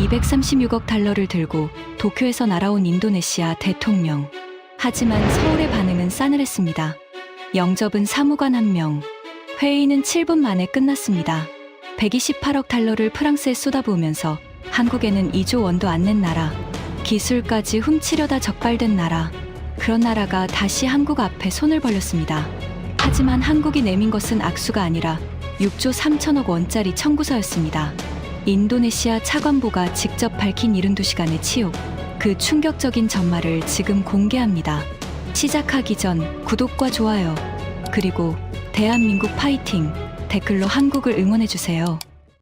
236억 달러를 들고 도쿄에서 날아온 인도네시아 대통령. 하지만 서울의 반응은 싸늘했습니다. 영접은 사무관 1명. 회의는 7분 만에 끝났습니다. 128억 달러를 프랑스에 쏟아부으면서 한국에는 2조 원도 안 낸 나라, 기술까지 훔치려다 적발된 나라, 그런 나라가 다시 한국 앞에 손을 벌렸습니다. 하지만 한국이 내민 것은 악수가 아니라 6조 3천억 원짜리 청구서였습니다. 인도네시아 차관보가 직접 밝힌 72시간의 치욕, 그 충격적인 전말을 지금 공개합니다. 시작하기 전 구독과 좋아요, 그리고 대한민국 파이팅 댓글로 한국을 응원해주세요.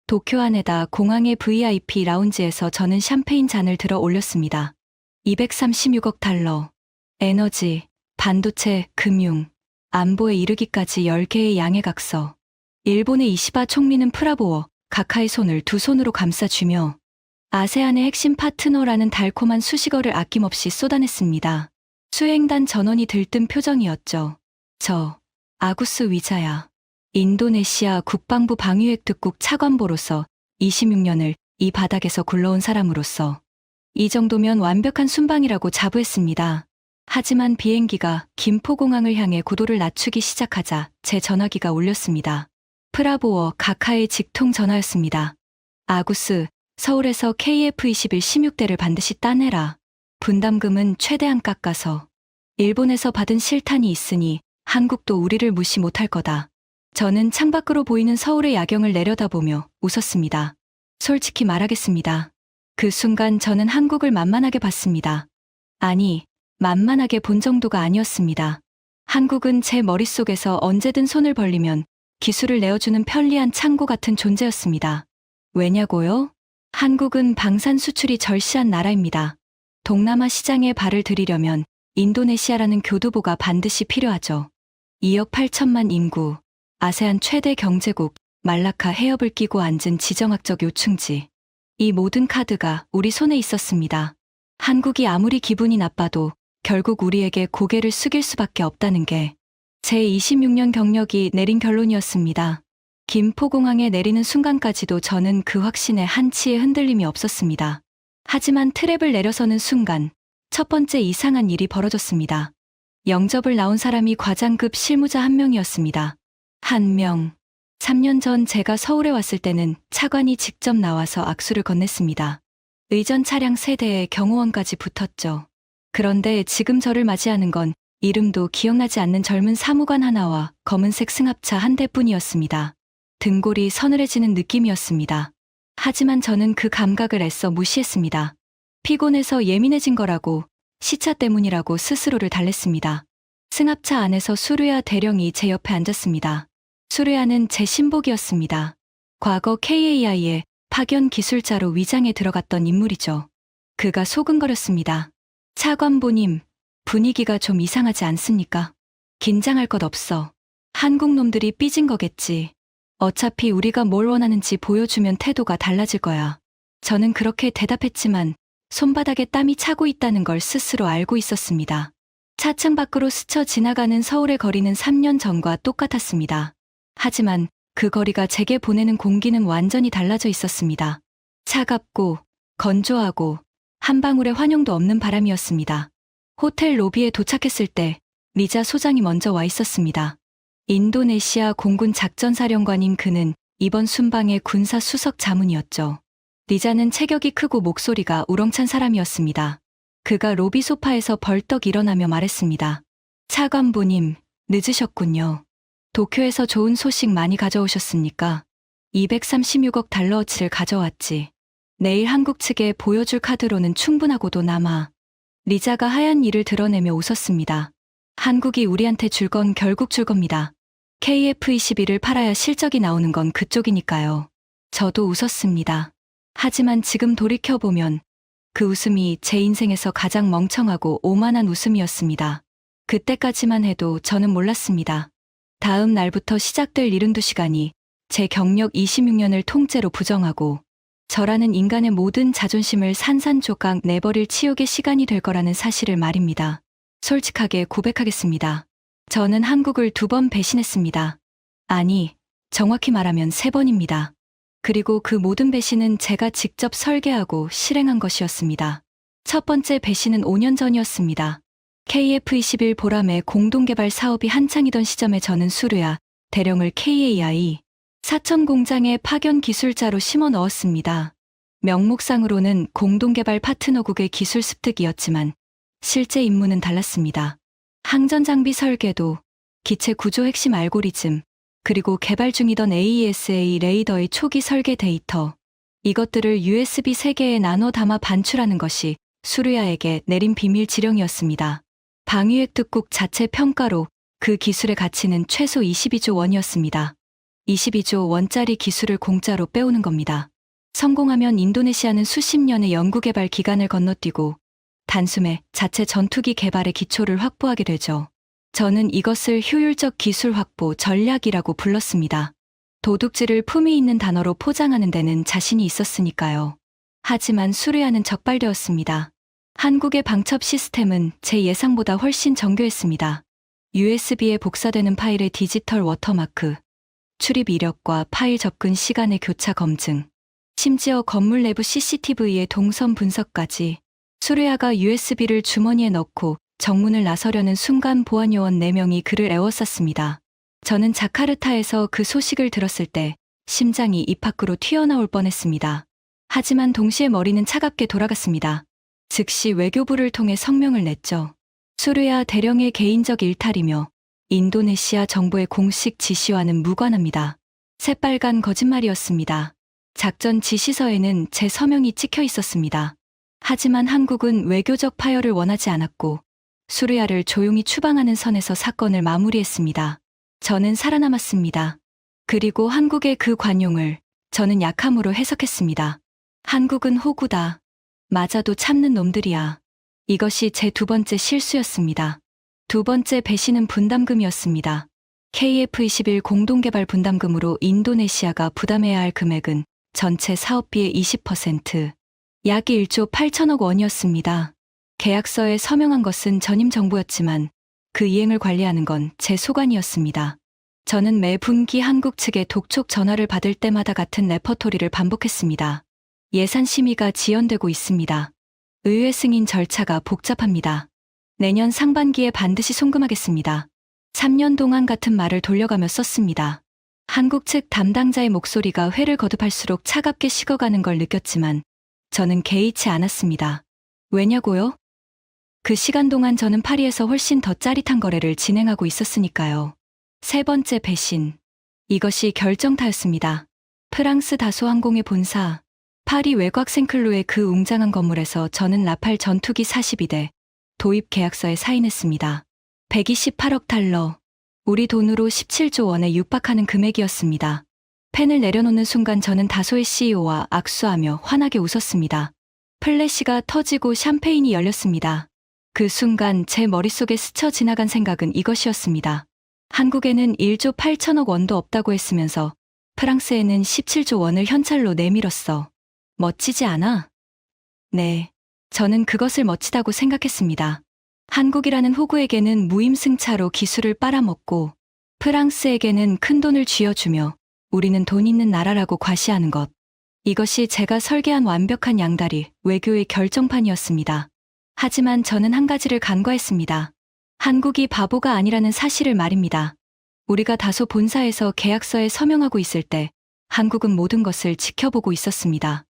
도쿄 하네다 공항의 VIP 라운지에서 저는 샴페인 잔을 들어 올렸습니다. 236억 달러. 에너지, 반도체, 금융, 안보에 이르기까지 10개의 양해각서. 일본의 이시바 총리는 프라보어, 가카의 손을 두 손으로 감싸주며 아세안의 핵심 파트너라는 달콤한 수식어를 아낌없이 쏟아냈습니다. 수행단 전원이 들뜬 표정이었죠. 저, 아구스 위자야. 인도네시아 국방부 방위획득국 차관보로서 26년을 이 바닥에서 굴러온 사람으로서 이 정도면 완벽한 순방이라고 자부했습니다. 하지만 비행기가 김포공항을 향해 고도를 낮추기 시작하자 제 전화기가 울렸습니다. 프라보어 가카의 직통 전화였습니다. 아구스, 서울에서 KF-21 16대를 반드시 따내라. 분담금은 최대한 깎아서. 일본에서 받은 실탄이 있으니 한국도 우리를 무시 못할 거다. 저는 창밖으로 보이는 서울의 야경을 내려다보며 웃었습니다. 솔직히 말하겠습니다. 그 순간 저는 한국을 만만하게 봤습니다. 아니, 만만하게 본 정도가 아니었습니다. 한국은 제 머릿속에서 언제든 손을 벌리면 기술을 내어주는 편리한 창고 같은 존재였습니다. 왜냐고요? 한국은 방산 수출이 절실한 나라입니다. 동남아 시장에 발을 들이려면 인도네시아라는 교두보가 반드시 필요하죠. 2억 8천만 인구, 아세안 최대 경제국, 말라카 해협을 끼고 앉은 지정학적 요충지. 이 모든 카드가 우리 손에 있었습니다. 한국이 아무리 기분이 나빠도 결국 우리에게 고개를 숙일 수밖에 없다는 게 제 26년 경력이 내린 결론이었습니다. 김포공항에 내리는 순간까지도 저는 그 확신에 한치의 흔들림이 없었습니다. 하지만 트랩을 내려서는 순간 첫 번째 이상한 일이 벌어졌습니다. 영접을 나온 사람이 과장급 실무자 1명이었습니다. 1명. 3년 전 제가 서울에 왔을 때는 차관이 직접 나와서 악수를 건넸습니다. 의전 차량 3대에 경호원까지 붙었죠. 그런데 지금 저를 맞이하는 건 이름도 기억나지 않는 젊은 사무관 하나와 검은색 승합차 한 대뿐이었습니다. 등골이 서늘해지는 느낌이었습니다. 하지만 저는 그 감각을 애써 무시했습니다. 피곤해서 예민해진 거라고, 시차 때문이라고 스스로를 달랬습니다. 승합차 안에서 수르야 대령이 제 옆에 앉았습니다. 수르야는 제 신복이었습니다. 과거 KAI의 파견 기술자로 위장에 들어갔던 인물이죠. 그가 소근거렸습니다. 차관보님, 분위기가 좀 이상하지 않습니까? 긴장할 것 없어. 한국 놈들이 삐진 거겠지. 어차피 우리가 뭘 원하는지 보여주면 태도가 달라질 거야. 저는 그렇게 대답했지만 손바닥에 땀이 차고 있다는 걸 스스로 알고 있었습니다. 차창 밖으로 스쳐 지나가는 서울의 거리는 3년 전과 똑같았습니다. 하지만 그 거리가 제게 보내는 공기는 완전히 달라져 있었습니다. 차갑고 건조하고 한 방울의 환영도 없는 바람이었습니다. 호텔 로비에 도착했을 때 리자 소장이 먼저 와 있었습니다. 인도네시아 공군 작전사령관인 그는 이번 순방의 군사 수석 자문이었죠. 리자는 체격이 크고 목소리가 우렁찬 사람이었습니다. 그가 로비 소파에서 벌떡 일어나며 말했습니다. 차관보님, 늦으셨군요. 도쿄에서 좋은 소식 많이 가져오셨습니까? 236억 달러어치를 가져왔지. 내일 한국 측에 보여줄 카드로는 충분하고도 남아. 리자가 하얀 이를 드러내며 웃었습니다. 한국이 우리한테 줄 건 결국 줄 겁니다. KF-21을 팔아야 실적이 나오는 건 그쪽이니까요. 저도 웃었습니다. 하지만 지금 돌이켜보면 그 웃음이 제 인생에서 가장 멍청하고 오만한 웃음이었습니다. 그때까지만 해도 저는 몰랐습니다. 다음 날부터 시작될 72시간이 제 경력 26년을 통째로 부정하고 저라는 인간의 모든 자존심을 산산조각 내버릴 치욕의 시간이 될 거라는 사실을 말입니다. 솔직하게 고백하겠습니다. 저는 한국을 2번 배신했습니다. 아니, 정확히 말하면 3번입니다. 그리고 그 모든 배신은 제가 직접 설계하고 실행한 것이었습니다. 첫 번째 배신은 5년 전이었습니다. KF21 보람의 공동개발 사업이 한창이던 시점에 저는 수르야 대령을 KAI 사천 공장에 파견 기술자로 심어 넣었습니다. 명목상으로는 공동개발 파트너국의 기술 습득이었지만 실제 임무는 달랐습니다. 항전 장비 설계도, 기체 구조 핵심 알고리즘, 그리고 개발 중이던 AESA 레이더의 초기 설계 데이터, 이것들을 USB 3개에 나눠 담아 반출하는 것이 수르야에게 내린 비밀 지령이었습니다. 방위획 특국 자체 평가로 그 기술의 가치는 최소 22조 원이었습니다. 22조 원짜리 기술을 공짜로 빼오는 겁니다. 성공하면 인도네시아는 수십 년의 연구개발 기간을 건너뛰고 단숨에 자체 전투기 개발의 기초를 확보하게 되죠. 저는 이것을 효율적 기술 확보 전략이라고 불렀습니다. 도둑질을 품위 있는 단어로 포장하는 데는 자신이 있었으니까요. 하지만 수르야는 적발되었습니다. 한국의 방첩 시스템은 제 예상보다 훨씬 정교했습니다. USB에 복사되는 파일의 디지털 워터마크, 출입 이력과 파일 접근 시간의 교차 검증, 심지어 건물 내부 CCTV의 동선 분석까지. 수르야가 USB를 주머니에 넣고 정문을 나서려는 순간 보안요원 4명이 그를 에워쌌습니다. 저는 자카르타에서 그 소식을 들었을 때 심장이 입 밖으로 튀어나올 뻔했습니다. 하지만 동시에 머리는 차갑게 돌아갔습니다. 즉시 외교부를 통해 성명을 냈죠. 수르야 대령의 개인적 일탈이며 인도네시아 정부의 공식 지시와는 무관합니다. 새빨간 거짓말이었습니다. 작전 지시서에는 제 서명이 찍혀 있었습니다. 하지만 한국은 외교적 파열을 원하지 않았고 수르야를 조용히 추방하는 선에서 사건을 마무리했습니다. 저는 살아남았습니다. 그리고 한국의 그 관용을 저는 약함으로 해석했습니다. 한국은 호구다. 맞아도 참는 놈들이야. 이것이 제 두 번째 실수였습니다. 두 번째 배신은 분담금이었습니다. KF21 공동개발 분담금으로 인도네시아가 부담해야 할 금액은 전체 사업비의 20%, 약 1조 8천억 원이었습니다. 계약서에 서명한 것은 전임 정부였지만 그 이행을 관리하는 건 제 소관이었습니다. 저는 매 분기 한국 측의 독촉 전화를 받을 때마다 같은 레퍼토리를 반복했습니다. 예산 심의가 지연되고 있습니다. 의회 승인 절차가 복잡합니다. 내년 상반기에 반드시 송금하겠습니다. 3년 동안 같은 말을 돌려가며 썼습니다. 한국 측 담당자의 목소리가 회를 거듭할수록 차갑게 식어가는 걸 느꼈지만 저는 개의치 않았습니다. 왜냐고요? 그 시간 동안 저는 파리에서 훨씬 더 짜릿한 거래를 진행하고 있었으니까요. 세 번째 배신. 이것이 결정타였습니다. 프랑스 다소 항공의 본사, 파리 외곽 생클로의 그 웅장한 건물에서 저는 라팔 전투기 42대 도입 계약서에 사인했습니다. 128억 달러, 우리 돈으로 17조 원에 육박하는 금액이었습니다. 펜을 내려놓는 순간 저는 다소의 CEO와 악수하며 환하게 웃었습니다. 플래시가 터지고 샴페인이 열렸습니다. 그 순간 제 머릿속에 스쳐 지나간 생각은 이것이었습니다. 한국에는 1조 8천억 원도 없다고 했으면서 프랑스에는 17조 원을 현찰로 내밀었어. 멋지지 않아? 네. 저는 그것을 멋지다고 생각했습니다. 한국이라는 호구에게는 무임승차로 기술을 빨아먹고 프랑스에게는 큰돈을 쥐어주며 우리는 돈 있는 나라라고 과시하는 것. 이것이 제가 설계한 완벽한 양다리 외교의 결정판이었습니다. 하지만 저는 한 가지를 간과했습니다. 한국이 바보가 아니라는 사실을 말입니다. 우리가 다소 본사에서 계약서에 서명하고 있을 때 한국은 모든 것을 지켜보고 있었습니다.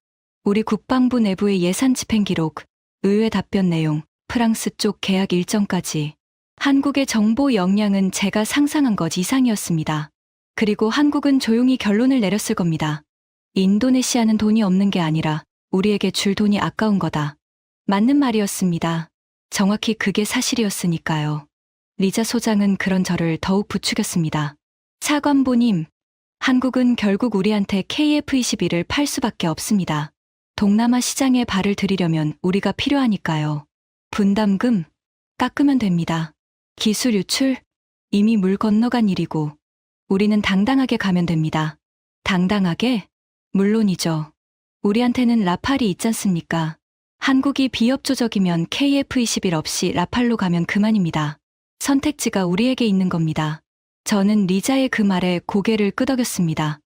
우리 국방부 내부의 예산 집행 기록, 의회 답변 내용, 프랑스 쪽 계약 일정까지. 한국의 정보 역량은 제가 상상한 것 이상이었습니다. 그리고 한국은 조용히 결론을 내렸을 겁니다. 인도네시아는 돈이 없는 게 아니라 우리에게 줄 돈이 아까운 거다. 맞는 말이었습니다. 정확히 그게 사실이었으니까요. 리자 소장은 그런 저를 더욱 부추겼습니다. 차관보님, 한국은 결국 우리한테 KF21을 팔 수밖에 없습니다. 동남아 시장에 발을 들이려면 우리가 필요하니까요. 분담금, 깎으면 됩니다. 기술 유출, 이미 물 건너간 일이고 우리는 당당하게 가면 됩니다. 당당하게? 물론이죠. 우리한테는 라팔이 있잖습니까? 한국이 비협조적이면 KF21 없이 라팔로 가면 그만입니다. 선택지가 우리에게 있는 겁니다. 저는 리자의 그 말에 고개를 끄덕였습니다.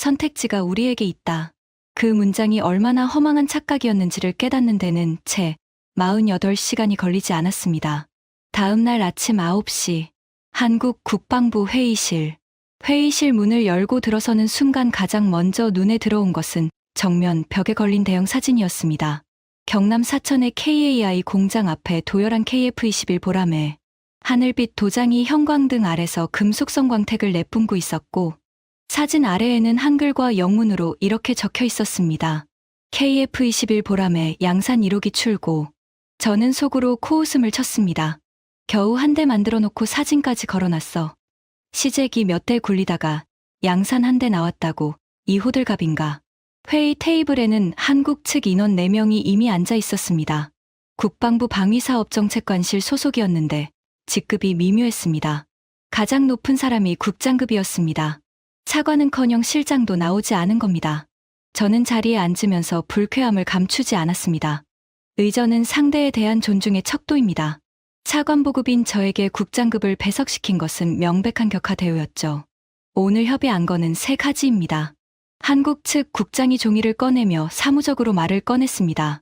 선택지가 우리에게 있다. 그 문장이 얼마나 허망한 착각이었는지를 깨닫는 데는 채 48시간이 걸리지 않았습니다. 다음 날 아침 9시, 한국 국방부 회의실. 회의실 문을 열고 들어서는 순간 가장 먼저 눈에 들어온 것은 정면 벽에 걸린 대형 사진이었습니다. 경남 사천의 KAI 공장 앞에 도열한 KF-21 보람에 하늘빛 도장이 형광등 아래서 금속 성광택을 내뿜고 있었고, 사진 아래에는 한글과 영문으로 이렇게 적혀 있었습니다. KF-21 보람에 양산 1호기 출고. 저는 속으로 코웃음을 쳤습니다. 겨우 한 대 만들어 놓고 사진까지 걸어놨어. 시제기 몇 대 굴리다가 양산 한 대 나왔다고 이 호들갑인가. 회의 테이블에는 한국 측 인원 4명이 이미 앉아 있었습니다. 국방부 방위사업정책관실 소속이었는데 직급이 미묘했습니다. 가장 높은 사람이 국장급이었습니다. 차관은커녕 실장도 나오지 않은 겁니다. 저는 자리에 앉으면서 불쾌함을 감추지 않았습니다. 의전은 상대에 대한 존중의 척도입니다. 차관보급인 저에게 국장급을 배석시킨 것은 명백한 격하 대우였죠. 오늘 협의 안건은 3가지입니다. 한국 측 국장이 종이를 꺼내며 사무적으로 말을 꺼냈습니다.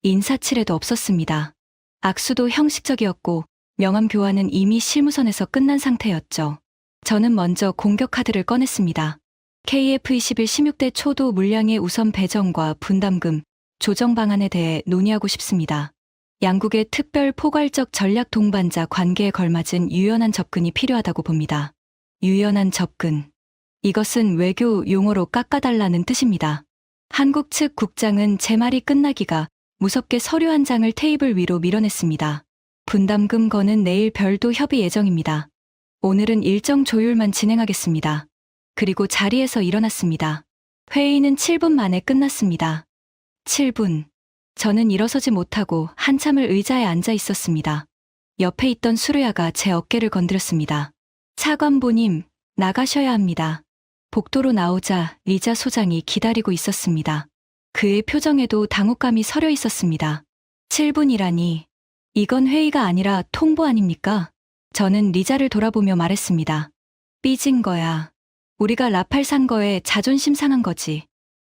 인사치레도 없었습니다. 악수도 형식적이었고 명함 교환은 이미 실무선에서 끝난 상태였죠. 저는 먼저 공격 카드를 꺼냈습니다. KF-21 16대 초도 물량의 우선 배정과 분담금, 조정 방안에 대해 논의하고 싶습니다. 양국의 특별 포괄적 전략 동반자 관계에 걸맞은 유연한 접근이 필요하다고 봅니다. 유연한 접근. 이것은 외교 용어로 깎아달라는 뜻입니다. 한국 측 국장은 제 말이 끝나기가 무섭게 서류 한 장을 테이블 위로 밀어냈습니다. 분담금 건은 내일 별도 협의 예정입니다. 오늘은 일정 조율만 진행하겠습니다. 그리고 자리에서 일어났습니다. 회의는 7분 만에 끝났습니다. 7분. 저는 일어서지 못하고 한참을 의자에 앉아 있었습니다. 옆에 있던 수르야가 제 어깨를 건드렸습니다. 차관보님, 나가셔야 합니다. 복도로 나오자 리자 소장이 기다리고 있었습니다. 그의 표정에도 당혹감이 서려 있었습니다. 7분이라니. 이건 회의가 아니라 통보 아닙니까? 저는 리자를 돌아보며 말했습니다. 삐진 거야. 우리가 라팔 산 거에 자존심 상한 거지.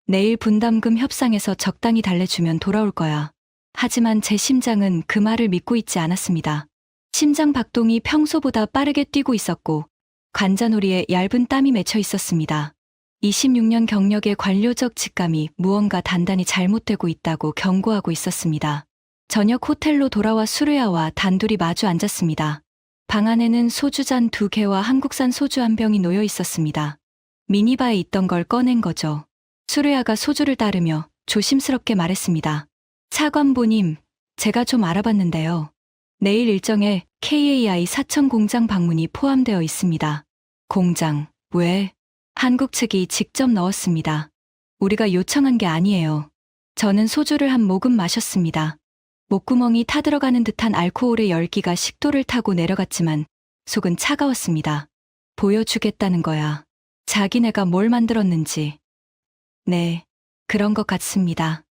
내일 분담금 협상에서 적당히 달래주면 돌아올 거야. 하지만 제 심장은 그 말을 믿고 있지 않았습니다. 심장 박동이 평소보다 빠르게 뛰고 있었고 관자놀이에 얇은 땀이 맺혀 있었습니다. 26년 경력의 관료적 직감이 무언가 단단히 잘못되고 있다고 경고하고 있었습니다. 저녁 호텔로 돌아와 수르야와 단둘이 마주 앉았습니다. 방 안에는 소주잔 2개와 한국산 소주 한 병이 놓여 있었습니다. 미니바에 있던 걸 꺼낸 거죠. 수르야가 소주를 따르며 조심스럽게 말했습니다. 차관보님, 제가 좀 알아봤는데요. 내일 일정에 KAI 사천 공장 방문이 포함되어 있습니다. 공장, 왜? 한국 측이 직접 넣었습니다. 우리가 요청한 게 아니에요. 저는 소주를 한 모금 마셨습니다. 목구멍이 타들어가는 듯한 알코올의 열기가 식도를 타고 내려갔지만 속은 차가웠습니다. 보여주겠다는 거야. 자기네가 뭘 만들었는지. 네, 그런 것 같습니다.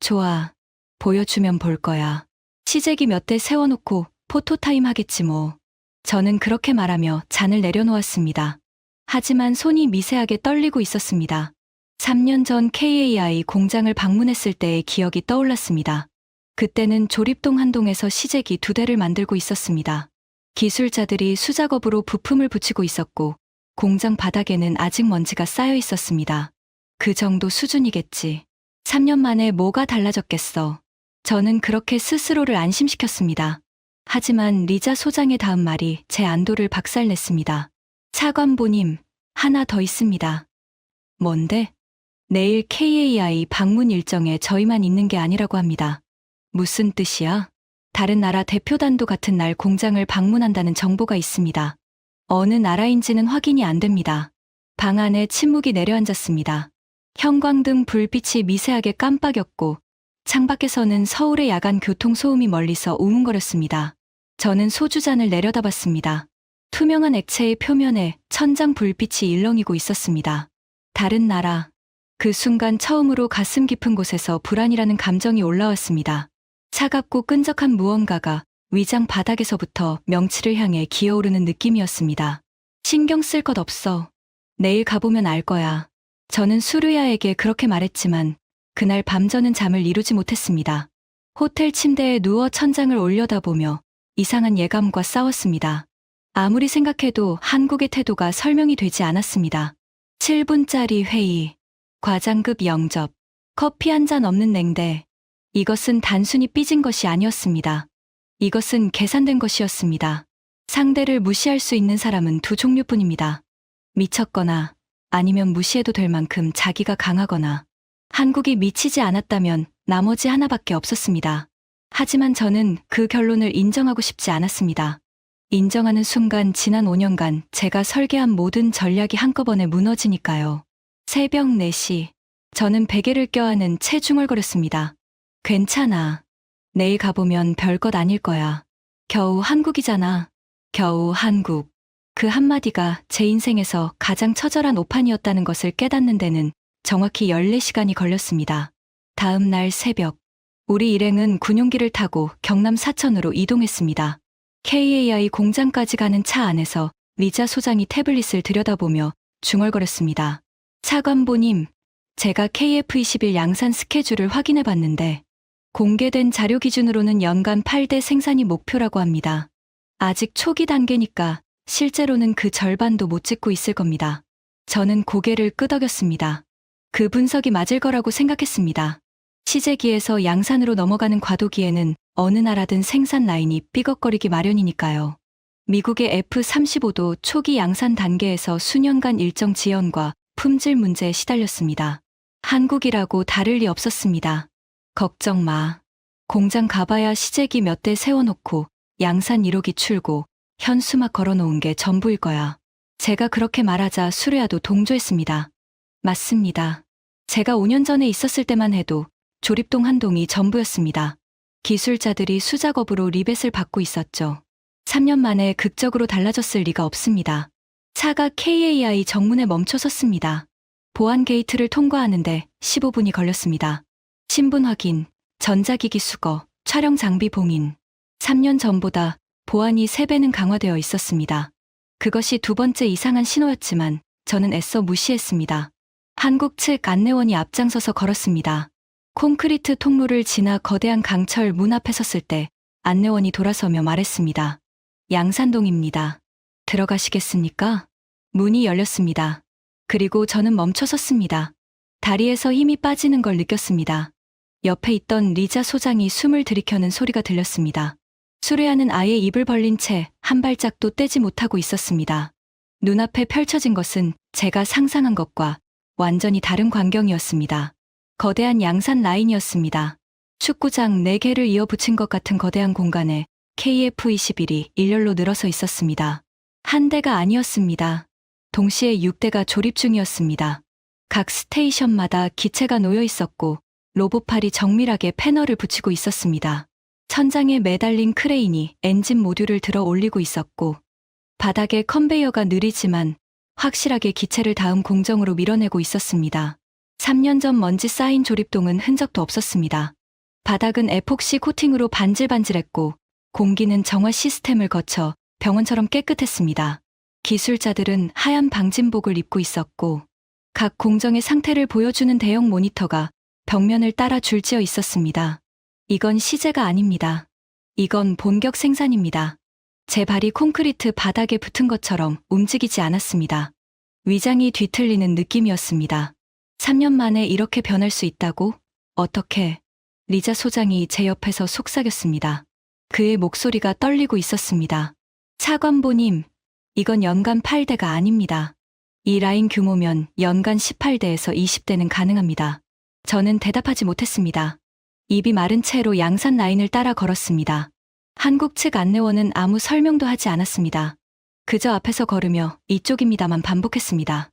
좋아, 보여주면 볼 거야. 시제기 몇 대 세워놓고 포토타임 하겠지 뭐. 저는 그렇게 말하며 잔을 내려놓았습니다. 하지만 손이 미세하게 떨리고 있었습니다. 3년 전 KAI 공장을 방문했을 때의 기억이 떠올랐습니다. 그때는 조립동 한 동에서 시제기 2대를 만들고 있었습니다. 기술자들이 수작업으로 부품을 붙이고 있었고 공장 바닥에는 아직 먼지가 쌓여 있었습니다. 그 정도 수준이겠지. 3년 만에 뭐가 달라졌겠어. 저는 그렇게 스스로를 안심시켰습니다. 하지만 리자 소장의 다음 말이 제 안도를 박살냈습니다. 차관보님, 하나 더 있습니다. 뭔데? 내일 KAI 방문 일정에 저희만 있는 게 아니라고 합니다. 무슨 뜻이야? 다른 나라 대표단도 같은 날 공장을 방문한다는 정보가 있습니다. 어느 나라인지는 확인이 안 됩니다. 방 안에 침묵이 내려앉았습니다. 형광등 불빛이 미세하게 깜빡였고 창밖에서는 서울의 야간 교통소음이 멀리서 우웅거렸습니다. 저는 소주잔을 내려다봤습니다. 투명한 액체의 표면에 천장 불빛이 일렁이고 있었습니다. 다른 나라. 그 순간 처음으로 가슴 깊은 곳에서 불안이라는 감정이 올라왔습니다. 차갑고 끈적한 무언가가 위장 바닥에서부터 명치를 향해 기어오르는 느낌이었습니다. 신경 쓸 것 없어. 내일 가보면 알 거야. 저는 수르야에게 그렇게 말했지만 그날 밤 저는 잠을 이루지 못했습니다. 호텔 침대에 누워 천장을 올려다보며 이상한 예감과 싸웠습니다. 아무리 생각해도 한국의 태도가 설명이 되지 않았습니다. 7분짜리 회의, 과장급 영접, 커피 한 잔 없는 냉대. 이것은 단순히 삐진 것이 아니었습니다. 이것은 계산된 것이었습니다. 상대를 무시할 수 있는 사람은 두 종류뿐입니다. 미쳤거나 아니면 무시해도 될 만큼 자기가 강하거나. 한국이 미치지 않았다면 나머지 하나밖에 없었습니다. 하지만 저는 그 결론을 인정하고 싶지 않았습니다. 인정하는 순간 지난 5년간 제가 설계한 모든 전략이 한꺼번에 무너지니까요. 새벽 4시, 저는 베개를 껴안은 채 중얼거렸습니다. 괜찮아. 내일 가보면 별것 아닐 거야. 겨우 한국이잖아. 겨우 한국. 그 한마디가 제 인생에서 가장 처절한 오판이었다는 것을 깨닫는 데는 정확히 14시간이 걸렸습니다. 다음 날 새벽, 우리 일행은 군용기를 타고 경남 사천으로 이동했습니다. KAI 공장까지 가는 차 안에서 리자 소장이 태블릿을 들여다보며 중얼거렸습니다. 차관보님, 제가 KF21 양산 스케줄을 확인해 봤는데 공개된 자료 기준으로는 연간 8대 생산이 목표라고 합니다. 아직 초기 단계니까 실제로는 그 절반도 못 찍고 있을 겁니다. 저는 고개를 끄덕였습니다. 그 분석이 맞을 거라고 생각했습니다. 시제기에서 양산으로 넘어가는 과도기에는 어느 나라든 생산 라인이 삐걱거리기 마련이니까요. 미국의 F-35도 초기 양산 단계에서 수년간 일정 지연과 품질 문제에 시달렸습니다. 한국이라고 다를 리 없었습니다. 걱정 마. 공장 가봐야 시제기 몇 대 세워놓고 양산 1호기 출고, 현수막 걸어놓은 게 전부일 거야. 제가 그렇게 말하자 수레아도 동조했습니다. 맞습니다. 제가 5년 전에 있었을 때만 해도 조립동 한 동이 전부였습니다. 기술자들이 수작업으로 리벳을 받고 있었죠. 3년 만에 극적으로 달라졌을 리가 없습니다. 차가 KAI 정문에 멈춰 섰습니다. 보안 게이트를 통과하는데 15분이 걸렸습니다. 신분 확인, 전자기기 수거, 촬영 장비 봉인. 3년 전보다 보안이 3배는 강화되어 있었습니다. 그것이 두 번째 이상한 신호였지만 저는 애써 무시했습니다. 한국 측 안내원이 앞장서서 걸었습니다. 콘크리트 통로를 지나 거대한 강철 문 앞에 섰을 때 안내원이 돌아서며 말했습니다. 양산동입니다. 들어가시겠습니까? 문이 열렸습니다. 그리고 저는 멈춰 섰습니다. 다리에서 힘이 빠지는 걸 느꼈습니다. 옆에 있던 리자 소장이 숨을 들이켜는 소리가 들렸습니다. 수레아는 아예 입을 벌린 채 한 발짝도 떼지 못하고 있었습니다. 눈앞에 펼쳐진 것은 제가 상상한 것과 완전히 다른 광경이었습니다. 거대한 양산 라인이었습니다. 축구장 4개를 이어붙인 것 같은 거대한 공간에 KF21이 일렬로 늘어서 있었습니다. 한 대가 아니었습니다. 동시에 6대가 조립 중이었습니다. 각 스테이션마다 기체가 놓여 있었고 로봇팔이 정밀하게 패널을 붙이고 있었습니다. 천장에 매달린 크레인이 엔진 모듈을 들어 올리고 있었고 바닥에 컨베이어가 느리지만 확실하게 기체를 다음 공정으로 밀어내고 있었습니다. 3년 전 먼지 쌓인 조립동은 흔적도 없었습니다. 바닥은 에폭시 코팅으로 반질반질했고 공기는 정화 시스템을 거쳐 병원처럼 깨끗했습니다. 기술자들은 하얀 방진복을 입고 있었고 각 공정의 상태를 보여주는 대형 모니터가 벽면을 따라 줄지어 있었습니다. 이건 시제가 아닙니다. 이건 본격 생산입니다. 제 발이 콘크리트 바닥에 붙은 것처럼 움직이지 않았습니다. 위장이 뒤틀리는 느낌이었습니다. 3년 만에 이렇게 변할 수 있다고? 어떻게? 리자 소장이 제 옆에서 속삭였습니다. 그의 목소리가 떨리고 있었습니다. 차관보님, 이건 연간 8대가 아닙니다. 이 라인 규모면 연간 18대에서 20대는 가능합니다. 저는 대답하지 못했습니다. 입이 마른 채로 양산 라인을 따라 걸었습니다. 한국 측 안내원은 아무 설명도 하지 않았습니다. 그저 앞에서 걸으며 이쪽입니다만 반복했습니다.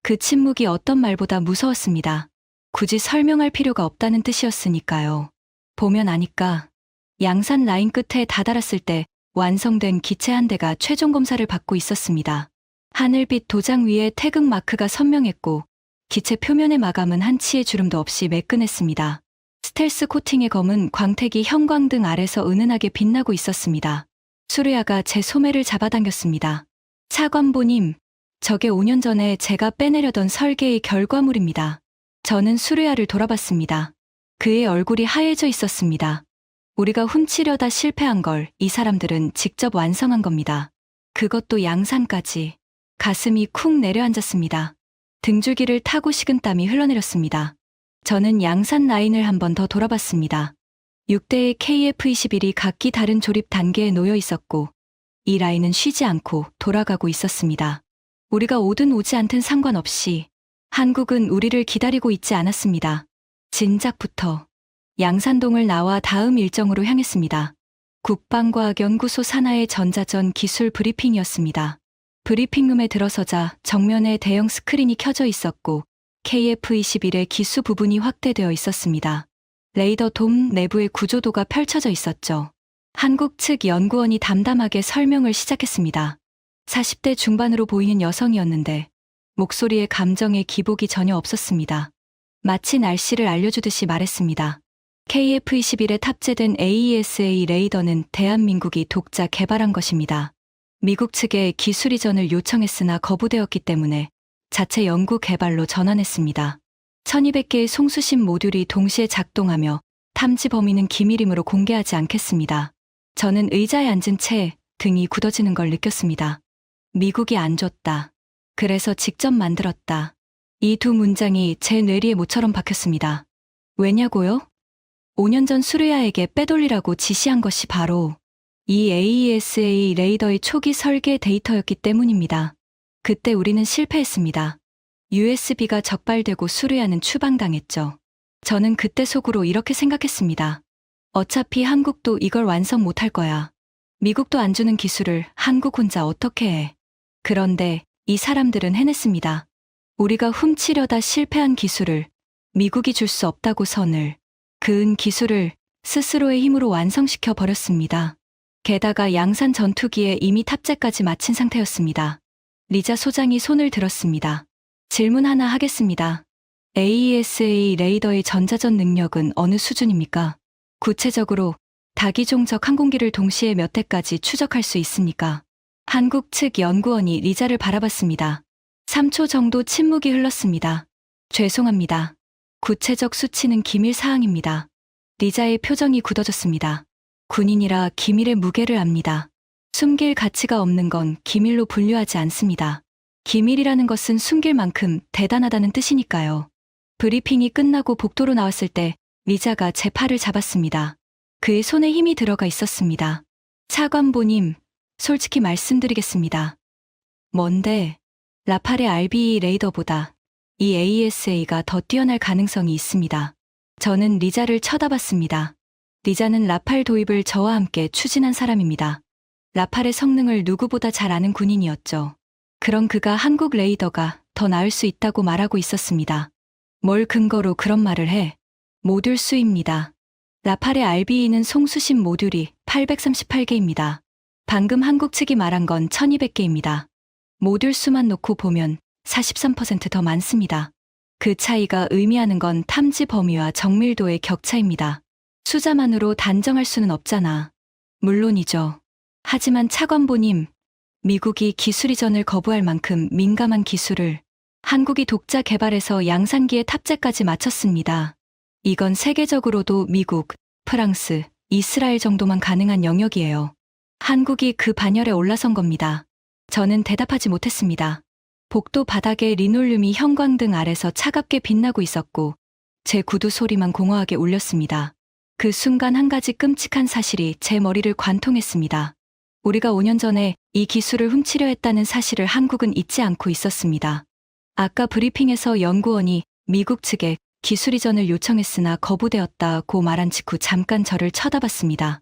그 침묵이 어떤 말보다 무서웠습니다. 굳이 설명할 필요가 없다는 뜻이었으니까요. 보면 아니까. 양산 라인 끝에 다다랐을 때 완성된 기체 한 대가 최종 검사를 받고 있었습니다. 하늘빛 도장 위에 태극 마크가 선명했고 기체 표면의 마감은 한 치의 주름도 없이 매끈했습니다. 스텔스 코팅의 검은 광택이 형광등 아래서 은은하게 빛나고 있었습니다. 수레아가 제 소매를 잡아당겼습니다. 차관보님, 저게 5년 전에 제가 빼내려던 설계의 결과물입니다. 저는 수레아를 돌아봤습니다. 그의 얼굴이 하얘져 있었습니다. 우리가 훔치려다 실패한 걸 이 사람들은 직접 완성한 겁니다. 그것도 양산까지. 가슴이 쿵 내려앉았습니다. 등줄기를 타고 식은땀이 흘러내렸습니다. 저는 양산 라인을 한 번 더 돌아봤습니다. 6대의 KF-21이 각기 다른 조립 단계에 놓여 있었고 이 라인은 쉬지 않고 돌아가고 있었습니다. 우리가 오든 오지 않든 상관없이 한국은 우리를 기다리고 있지 않았습니다. 진작부터 양산동을 나와 다음 일정으로 향했습니다. 국방과학연구소 산하의 전자전 기술 브리핑이었습니다. 브리핑룸에 들어서자 정면에 대형 스크린이 켜져 있었고 KF-21의 기수 부분이 확대되어 있었습니다. 레이더 돔 내부의 구조도가 펼쳐져 있었죠. 한국 측 연구원이 담담하게 설명을 시작했습니다. 40대 중반으로 보이는 여성이었는데 목소리에 감정의 기복이 전혀 없었습니다. 마치 날씨를 알려주듯이 말했습니다. KF-21에 탑재된 AESA 레이더는 대한민국이 독자 개발한 것입니다. 미국 측에 기술 이전을 요청했으나 거부되었기 때문에 자체 연구 개발로 전환했습니다. 1200개의 송수신 모듈이 동시에 작동하며 탐지 범위는 기밀이므로 공개하지 않겠습니다. 저는 의자에 앉은 채 등이 굳어지는 걸 느꼈습니다. 미국이 안 줬다. 그래서 직접 만들었다. 이 두 문장이 제 뇌리에 모처럼 박혔습니다. 왜냐고요? 5년 전 수리아에게 빼돌리라고 지시한 것이 바로 이 AESA 레이더의 초기 설계 데이터였기 때문입니다. 그때 우리는 실패했습니다. USB가 적발되고 수리아는 추방당했죠. 저는 그때 속으로 이렇게 생각했습니다. 어차피 한국도 이걸 완성 못할 거야. 미국도 안 주는 기술을 한국 혼자 어떻게 해. 그런데 이 사람들은 해냈습니다. 우리가 훔치려다 실패한 기술을 미국이 줄 수 없다고 선을 그은 기술을 스스로의 힘으로 완성시켜 버렸습니다. 게다가 양산 전투기에 이미 탑재까지 마친 상태였습니다. 리자 소장이 손을 들었습니다. 질문 하나 하겠습니다. AESA 레이더의 전자전 능력은 어느 수준입니까? 구체적으로 다기종적 항공기를 동시에 몇 대까지 추적할 수 있습니까? 한국 측 연구원이 리자를 바라봤습니다. 3초 정도 침묵이 흘렀습니다. 죄송합니다. 구체적 수치는 기밀 사항입니다. 리자의 표정이 굳어졌습니다. 군인이라 기밀의 무게를 압니다. 숨길 가치가 없는 건 기밀로 분류하지 않습니다. 기밀이라는 것은 숨길 만큼 대단하다는 뜻이니까요. 브리핑이 끝나고 복도로 나왔을 때 리자가 제 팔을 잡았습니다. 그의 손에 힘이 들어가 있었습니다. 차관보님, 솔직히 말씀드리겠습니다. 뭔데? 라팔의 RBE 레이더보다 이 AESA가 더 뛰어날 가능성이 있습니다. 저는 리자를 쳐다봤습니다. 리자는 라팔 도입을 저와 함께 추진한 사람입니다. 라팔의 성능을 누구보다 잘 아는 군인이었죠. 그런 그가 한국 레이더가 더 나을 수 있다고 말하고 있었습니다. 뭘 근거로 그런 말을 해? 모듈 수입니다. 라팔의 RBE는 송수신 모듈이 838개입니다. 방금 한국 측이 말한 건 1200개입니다. 모듈 수만 놓고 보면 43% 더 많습니다. 그 차이가 의미하는 건 탐지 범위와 정밀도의 격차입니다. 숫자만으로 단정할 수는 없잖아. 물론이죠. 하지만 차관보님, 미국이 기술 이전을 거부할 만큼 민감한 기술을 한국이 독자 개발해서 양산기에 탑재까지 마쳤습니다. 이건 세계적으로도 미국, 프랑스, 이스라엘 정도만 가능한 영역이에요. 한국이 그 반열에 올라선 겁니다. 저는 대답하지 못했습니다. 복도 바닥에 리놀륨이 형광등 아래서 차갑게 빛나고 있었고 제 구두 소리만 공허하게 울렸습니다. 그 순간 한 가지 끔찍한 사실이 제 머리를 관통했습니다. 우리가 5년 전에 이 기술을 훔치려 했다는 사실을 한국은 잊지 않고 있었습니다. 아까 브리핑에서 연구원이 미국 측에 기술 이전을 요청했으나 거부되었다고 말한 직후 잠깐 저를 쳐다봤습니다.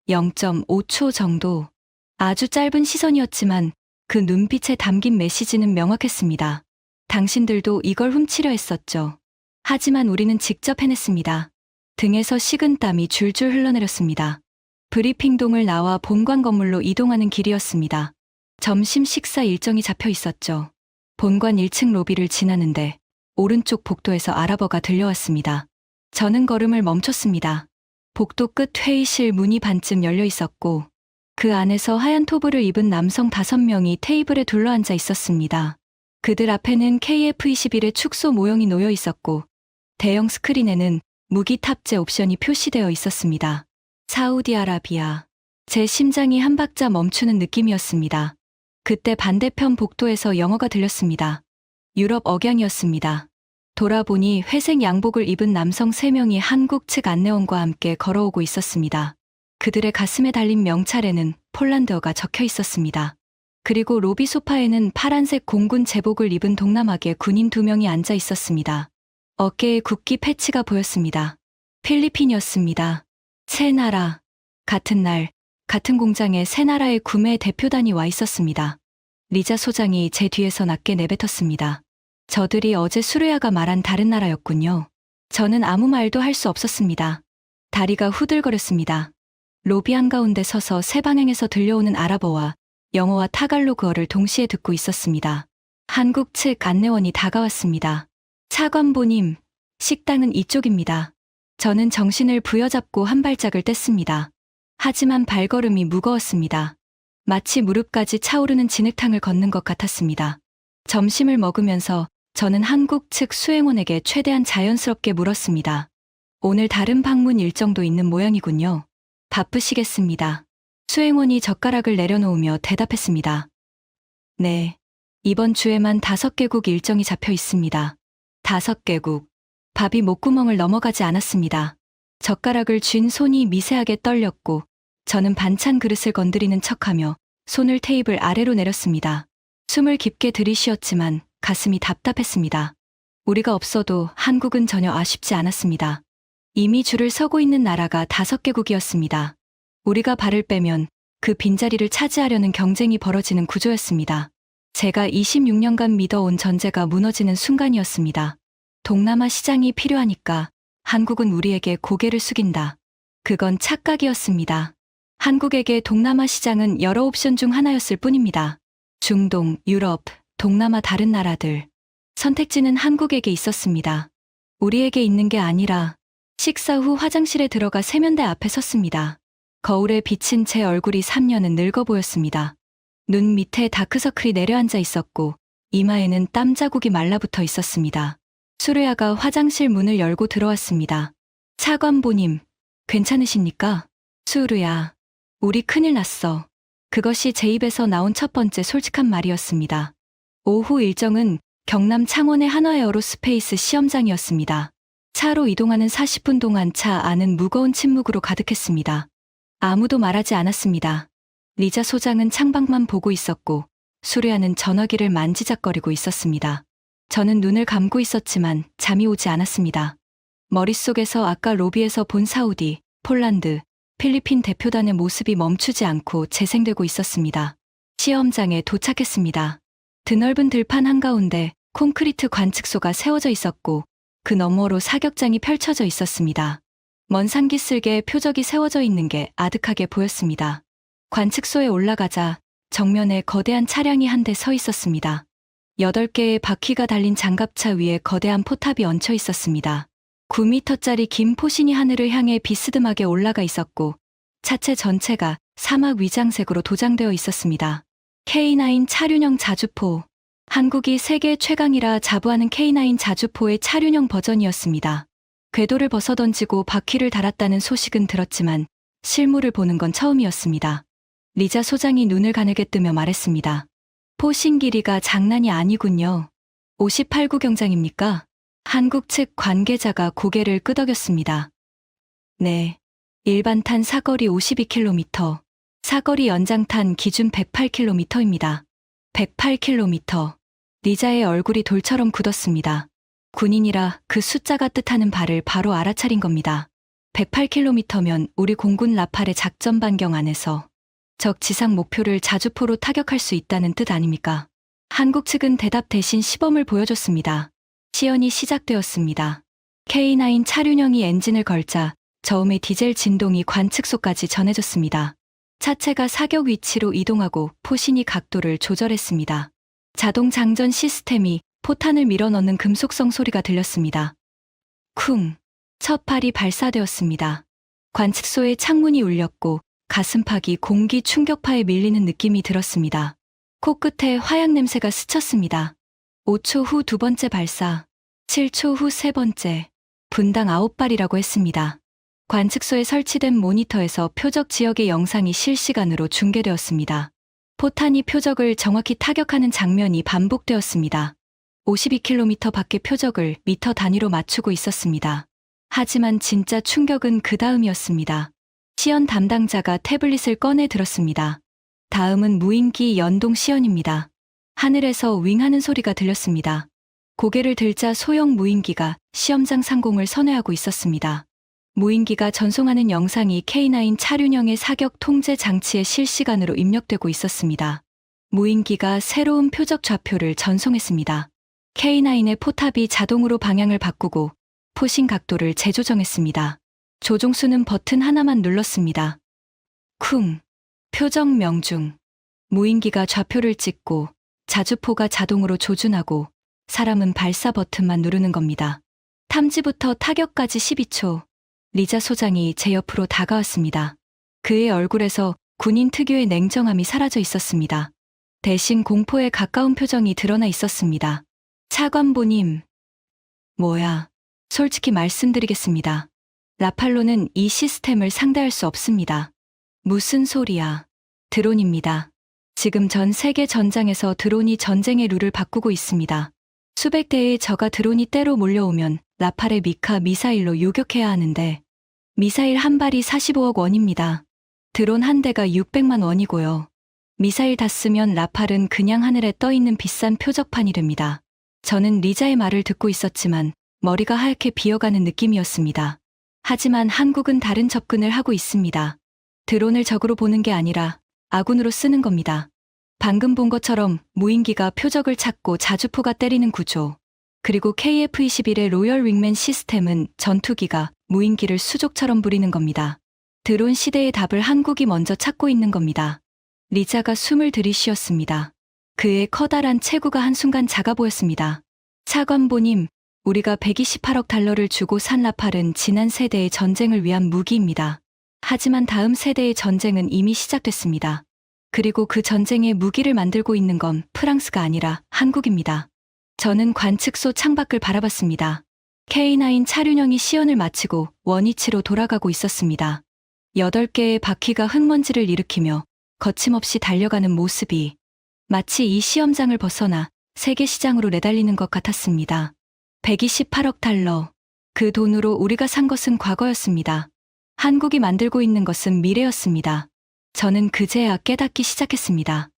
0.5초 정도. 아주 짧은 시선이었지만 그 눈빛에 담긴 메시지는 명확했습니다. 당신들도 이걸 훔치려 했었죠. 하지만 우리는 직접 해냈습니다. 등에서 식은땀이 줄줄 흘러내렸습니다. 브리핑동을 나와 본관 건물로 이동하는 길이었습니다. 점심 식사 일정이 잡혀 있었죠. 본관 1층 로비를 지나는데 오른쪽 복도에서 아랍어가 들려왔습니다. 저는 걸음을 멈췄습니다. 복도 끝 회의실 문이 반쯤 열려 있었고 그 안에서 하얀 토브를 입은 남성 5명이 테이블에 둘러앉아 있었습니다. 그들 앞에는 KF-21의 축소 모형이 놓여 있었고 대형 스크린에는 무기 탑재 옵션이 표시되어 있었습니다. 사우디아라비아. 제 심장이 한 박자 멈추는 느낌이었습니다. 그때 반대편 복도에서 영어가 들렸습니다. 유럽 억양이었습니다. 돌아보니 회색 양복을 입은 남성 3명이 한국 측 안내원과 함께 걸어오고 있었습니다. 그들의 가슴에 달린 명찰에는 폴란드어가 적혀 있었습니다. 그리고 로비 소파에는 파란색 공군 제복을 입은 동남아계 군인 2명이 앉아 있었습니다. 어깨에 국기 패치가 보였습니다. 필리핀이었습니다. 세 나라. 같은 날, 같은 공장에 세 나라의 구매 대표단이 와 있었습니다. 리자 소장이 제 뒤에서 낮게 내뱉었습니다. 저들이 어제 수레아가 말한 다른 나라였군요. 저는 아무 말도 할 수 없었습니다. 다리가 후들거렸습니다. 로비 한가운데 서서 세 방향에서 들려오는 아랍어와 영어와 타갈로그어를 동시에 듣고 있었습니다. 한국 측 안내원이 다가왔습니다. 차관보님, 식당은 이쪽입니다. 저는 정신을 부여잡고 한 발짝을 뗐습니다. 하지만 발걸음이 무거웠습니다. 마치 무릎까지 차오르는 진흙탕을 걷는 것 같았습니다. 점심을 먹으면서 저는 한국 측 수행원에게 최대한 자연스럽게 물었습니다. 오늘 다른 방문 일정도 있는 모양이군요. 바쁘시겠습니다. 수행원이 젓가락을 내려놓으며 대답했습니다. 네. 이번 주에만 5개국 일정이 잡혀 있습니다. 5개국. 밥이 목구멍을 넘어가지 않았습니다. 젓가락을 쥔 손이 미세하게 떨렸고 저는 반찬 그릇을 건드리는 척하며 손을 테이블 아래로 내렸습니다. 숨을 깊게 들이쉬었지만 가슴이 답답했습니다. 우리가 없어도 한국은 전혀 아쉽지 않았습니다. 이미 줄을 서고 있는 나라가 5개국이었습니다. 우리가 발을 빼면 그 빈자리를 차지하려는 경쟁이 벌어지는 구조였습니다. 제가 26년간 믿어온 전제가 무너지는 순간이었습니다. 동남아 시장이 필요하니까 한국은 우리에게 고개를 숙인다. 그건 착각이었습니다. 한국에게 동남아 시장은 여러 옵션 중 하나였을 뿐입니다. 중동, 유럽, 동남아 다른 나라들. 선택지는 한국에게 있었습니다. 우리에게 있는 게 아니라 식사 후 화장실에 들어가 세면대 앞에 섰습니다. 거울에 비친 제 얼굴이 3년은 늙어 보였습니다. 눈 밑에 다크서클이 내려앉아 있었고 이마에는 땀 자국이 말라붙어 있었습니다. 수레아가 화장실 문을 열고 들어왔습니다. 차관보님, 괜찮으십니까? 수르야, 우리 큰일 났어. 그것이 제 입에서 나온 첫 번째 솔직한 말이었습니다. 오후 일정은 경남 창원의 한화에어로스페이스 시험장이었습니다. 차로 이동하는 40분 동안 차 안은 무거운 침묵으로 가득했습니다. 아무도 말하지 않았습니다. 리자 소장은 창밖만 보고 있었고 수레아는 전화기를 만지작거리고 있었습니다. 저는 눈을 감고 있었지만 잠이 오지 않았습니다. 머릿속에서 아까 로비에서 본 사우디, 폴란드, 필리핀 대표단의 모습이 멈추지 않고 재생되고 있었습니다. 시험장에 도착했습니다. 드넓은 들판 한가운데 콘크리트 관측소가 세워져 있었고 그 너머로 사격장이 펼쳐져 있었습니다. 먼 산기슭에 표적이 세워져 있는 게 아득하게 보였습니다. 관측소에 올라가자 정면에 거대한 차량이 한 대 서 있었습니다. 8개의 바퀴가 달린 장갑차 위에 거대한 포탑이 얹혀 있었습니다. 9m짜리 긴 포신이 하늘을 향해 비스듬하게 올라가 있었고 차체 전체가 사막 위장색으로 도장되어 있었습니다. K9 차륜형 자주포. 한국이 세계 최강이라 자부하는 K9 자주포의 차륜형 버전이었습니다. 궤도를 벗어던지고 바퀴를 달았다는 소식은 들었지만 실물을 보는 건 처음이었습니다. 리자 소장이 눈을 가늘게 뜨며 말했습니다. 포신 길이가 장난이 아니군요. 58구 경장입니까? 한국 측 관계자가 고개를 끄덕였습니다. 네. 일반탄 사거리 52km, 사거리 연장탄 기준 108km입니다. 108km. 리자의 얼굴이 돌처럼 굳었습니다. 군인이라 그 숫자가 뜻하는 바를 바로 알아차린 겁니다. 108km면 우리 공군 라팔의 작전 반경 안에서 적 지상 목표를 자주포로 타격할 수 있다는 뜻 아닙니까? 한국 측은 대답 대신 시범을 보여줬습니다. 시연이 시작되었습니다. K9 차륜형이 엔진을 걸자 저음의 디젤 진동이 관측소까지 전해졌습니다. 차체가 사격 위치로 이동하고 포신이 각도를 조절했습니다. 자동 장전 시스템이 포탄을 밀어넣는 금속성 소리가 들렸습니다. 쿵! 첫 발이 발사되었습니다. 관측소의 창문이 울렸고 가슴팍이 공기 충격파에 밀리는 느낌이 들었습니다. 코끝에 화약 냄새가 스쳤습니다. 5초 후 두 번째 발사, 7초 후 세 번째, 분당 9발이라고 했습니다. 관측소에 설치된 모니터에서 표적 지역의 영상이 실시간으로 중계되었습니다. 포탄이 표적을 정확히 타격하는 장면이 반복되었습니다. 52km 밖의 표적을 미터 단위로 맞추고 있었습니다. 하지만 진짜 충격은 그 다음이었습니다. 시연 담당자가 태블릿을 꺼내 들었습니다. 다음은 무인기 연동 시연입니다. 하늘에서 윙하는 소리가 들렸습니다. 고개를 들자 소형 무인기가 시험장 상공을 선회하고 있었습니다. 무인기가 전송하는 영상이 K9 차륜형의 사격 통제 장치에 실시간으로 입력되고 있었습니다. 무인기가 새로운 표적 좌표를 전송했습니다. K9의 포탑이 자동으로 방향을 바꾸고 포신 각도를 재조정했습니다. 조종수는 버튼 하나만 눌렀습니다. 쿵. 표적 명중. 무인기가 좌표를 찍고 자주포가 자동으로 조준하고 사람은 발사 버튼만 누르는 겁니다. 탐지부터 타격까지 12초. 리자 소장이 제 옆으로 다가왔습니다. 그의 얼굴에서 군인 특유의 냉정함이 사라져 있었습니다. 대신 공포에 가까운 표정이 드러나 있었습니다. 차관보님. 뭐야? 솔직히 말씀드리겠습니다. 라팔로는 이 시스템을 상대할 수 없습니다. 무슨 소리야? 드론입니다. 지금 전 세계 전장에서 드론이 전쟁의 룰을 바꾸고 있습니다. 수백 대의 저가 드론이 때로 몰려오면 라팔의 미카 미사일로 요격해야 하는데 미사일 한 발이 45억 원입니다. 드론 한 대가 600만 원이고요. 미사일 다 쓰면 라팔은 그냥 하늘에 떠있는 비싼 표적판이 됩니다. 저는 리자의 말을 듣고 있었지만 머리가 하얗게 비어가는 느낌이었습니다. 하지만 한국은 다른 접근을 하고 있습니다. 드론을 적으로 보는 게 아니라 아군으로 쓰는 겁니다. 방금 본 것처럼 무인기가 표적을 찾고 자주포가 때리는 구조. 그리고 KF-21의 로열 윙맨 시스템은 전투기가 무인기를 수족처럼 부리는 겁니다. 드론 시대의 답을 한국이 먼저 찾고 있는 겁니다. 리자가 숨을 들이쉬었습니다. 그의 커다란 체구가 한순간 작아 보였습니다. 차관보님, 우리가 128억 달러를 주고 산 라팔은 지난 세대의 전쟁을 위한 무기입니다. 하지만 다음 세대의 전쟁은 이미 시작됐습니다. 그리고 그 전쟁의 무기를 만들고 있는 건 프랑스가 아니라 한국입니다. 저는 관측소 창밖을 바라봤습니다. K9 차륜형이 시연을 마치고 원위치로 돌아가고 있었습니다. 8개의 바퀴가 흙먼지를 일으키며 거침없이 달려가는 모습이 마치 이 시험장을 벗어나 세계 시장으로 내달리는 것 같았습니다. 128억 달러. 그 돈으로 우리가 산 것은 과거였습니다. 한국이 만들고 있는 것은 미래였습니다. 저는 그제야 깨닫기 시작했습니다.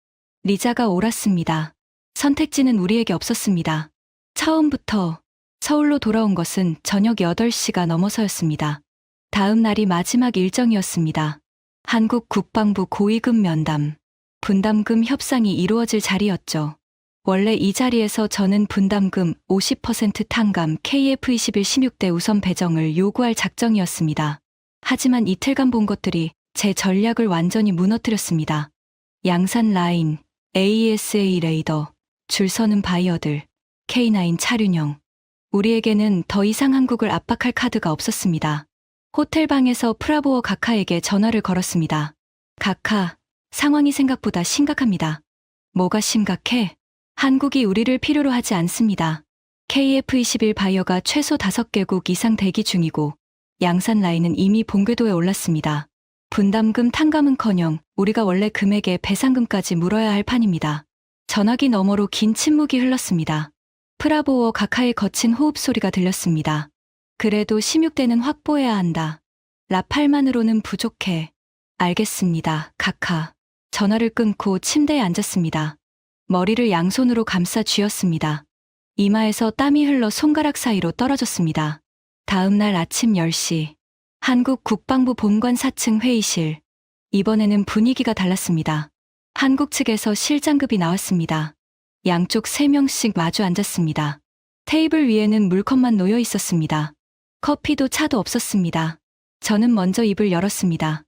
리자가 옳았습니다. 선택지는 우리에게 없었습니다. 처음부터 서울로 돌아온 것은 저녁 8시가 넘어서였습니다. 다음 날이 마지막 일정이었습니다. 한국 국방부 고위급 면담, 분담금 협상이 이루어질 자리였죠. 원래 이 자리에서 저는 분담금 50% 탕감 KF-21 16대 우선 배정을 요구할 작정이었습니다. 하지만 이틀간 본 것들이 제 전략을 완전히 무너뜨렸습니다. 양산 라인, AESA 레이더, 줄 서는 바이어들, K9 차륜형. 우리에게는 더 이상 한국을 압박할 카드가 없었습니다. 호텔방에서 프라보어 가카에게 전화를 걸었습니다. 가카, 상황이 생각보다 심각합니다. 뭐가 심각해? 한국이 우리를 필요로 하지 않습니다. KF-21 바이어가 최소 5개국 이상 대기 중이고 양산 라인은 이미 본궤도에 올랐습니다. 분담금 탕감은커녕 우리가 원래 금액의 배상금까지 물어야 할 판입니다. 전화기 너머로 긴 침묵이 흘렀습니다. 프라보어 가카의 거친 호흡 소리가 들렸습니다. 그래도 16대는 확보해야 한다. 라팔만으로는 부족해. 알겠습니다, 가카. 전화를 끊고 침대에 앉았습니다. 머리를 양손으로 감싸 쥐었습니다. 이마에서 땀이 흘러 손가락 사이로 떨어졌습니다. 다음 날 아침 10시. 한국 국방부 본관 4층 회의실. 이번에는 분위기가 달랐습니다. 한국 측에서 실장급이 나왔습니다. 양쪽 3명씩 마주 앉았습니다. 테이블 위에는 물컵만 놓여 있었습니다. 커피도 차도 없었습니다. 저는 먼저 입을 열었습니다.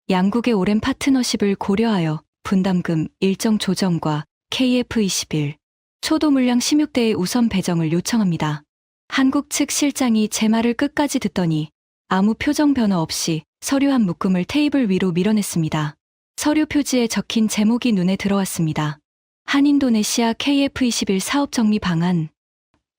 양국의 오랜 파트너십을 고려하여 분담금 일정 조정과 KF-21 초도 물량 16대의 우선 배정을 요청합니다. 한국 측 실장이 제 말을 끝까지 듣더니 아무 표정 변화 없이 서류 한 묶음을 테이블 위로 밀어냈습니다. 서류 표지에 적힌 제목이 눈에 들어왔습니다. 한인도네시아 KF21 사업 정리 방안.